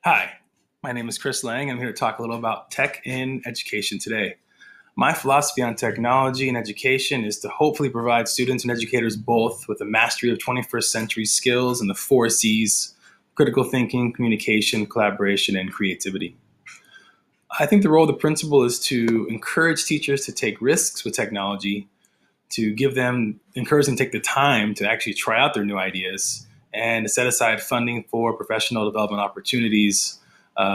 Hi, my name is Chris Lang. I'm here to talk a little about tech in education today. My philosophy on technology and education is to hopefully provide students and educators both with a mastery of 21st century skills and the four C's: critical thinking, communication, collaboration, and creativity. I think the role of the principal is to encourage teachers to take risks with technology, to encourage them to take the time to actually try out their new ideas, and to set aside funding for professional development opportunities,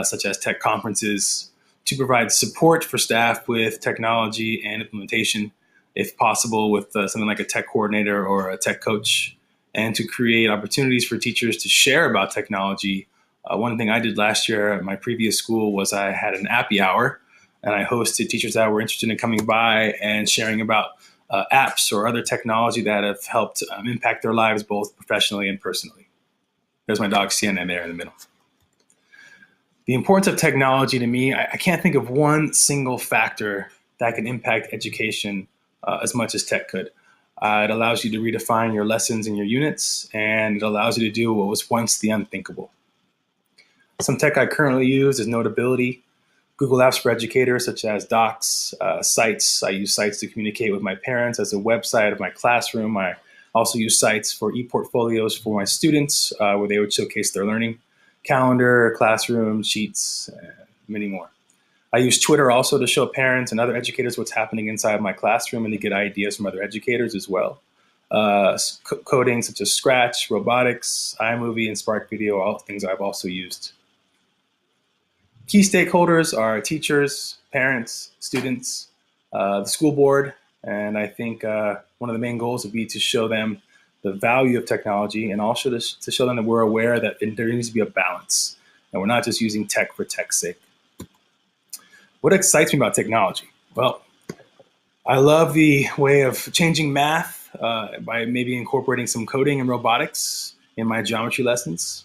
such as tech conferences, to provide support for staff with technology and implementation, if possible, with something like a tech coordinator or a tech coach, and to create opportunities for teachers to share about technology. One thing I did last year at my previous school was I had an Appy Hour, and I hosted teachers that were interested in coming by and sharing about apps or other technology that have helped impact their lives both professionally and personally. There's my dog Sienna there in the middle. The importance of technology to me, I can't think of one single factor that can impact education as much as tech could. It allows you to redefine your lessons and your units, and it allows you to do what was once the unthinkable. Some tech I currently use is Notability, Google Apps for Educators, such as Docs, Sites. I use Sites to communicate with my parents as a website of my classroom. I also use Sites for e-portfolios for my students, where they would showcase their learning. Calendar, Classroom, Sheets, many more. I use Twitter also to show parents and other educators what's happening inside my classroom and to get ideas from other educators as well. Coding such as Scratch, robotics, iMovie, and Spark Video, all things I've also used. Key stakeholders are teachers, parents, students, the school board, and I think one of the main goals would be to show them the value of technology and also to show them that we're aware that there needs to be a balance and we're not just using tech for tech's sake. What excites me about technology? Well, I love the way of changing math by maybe incorporating some coding and robotics in my geometry lessons.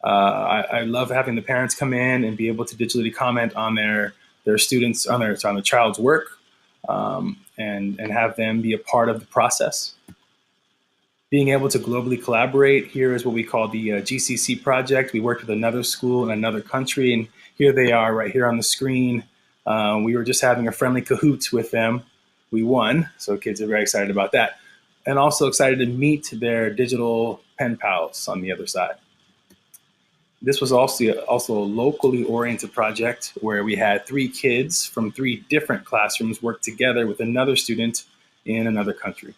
I love having the parents come in and be able to digitally comment on their students, on the child's work, and have them be a part of the process. Being able to globally collaborate, here is what we call the GCC project. We worked with another school in another country, and here they are right here on the screen. We were just having a friendly Kahoot with them. We won, so kids are very excited about that. And also excited to meet their digital pen pals on the other side. This was also a locally oriented project where we had 3 kids from 3 different classrooms work together with another student in another country.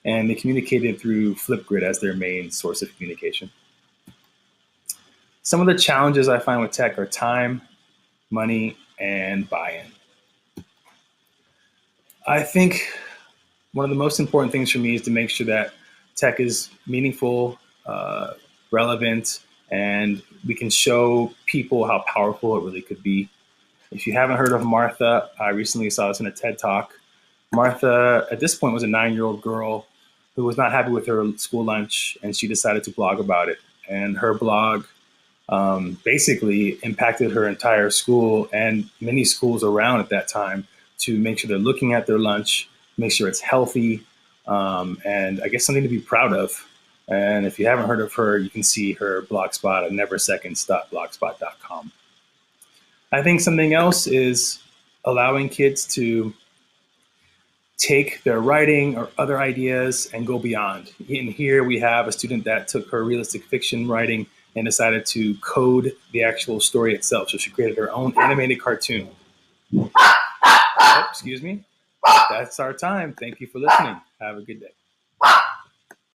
And they communicated through Flipgrid as their main source of communication. Some of the challenges I find with tech are time, money, and buy-in. I think one of the most important things for me is to make sure that tech is meaningful, relevant, and we can show people how powerful it really could be. If you haven't heard of Martha, I recently saw this in a TED Talk. Martha, at this point, was a 9-year-old girl who was not happy with her school lunch, and she decided to blog about it. And her blog basically impacted her entire school and many schools around at that time to make sure they're looking at their lunch, make sure it's healthy, and I guess something to be proud of. And if you haven't heard of her, you can see her blogspot at neverseconds.blogspot.com. I think something else is allowing kids to take their writing or other ideas and go beyond. And here we have a student that took her realistic fiction writing and decided to code the actual story itself. So she created her own animated cartoon. Oh, excuse me. That's our time. Thank you for listening. Have a good day.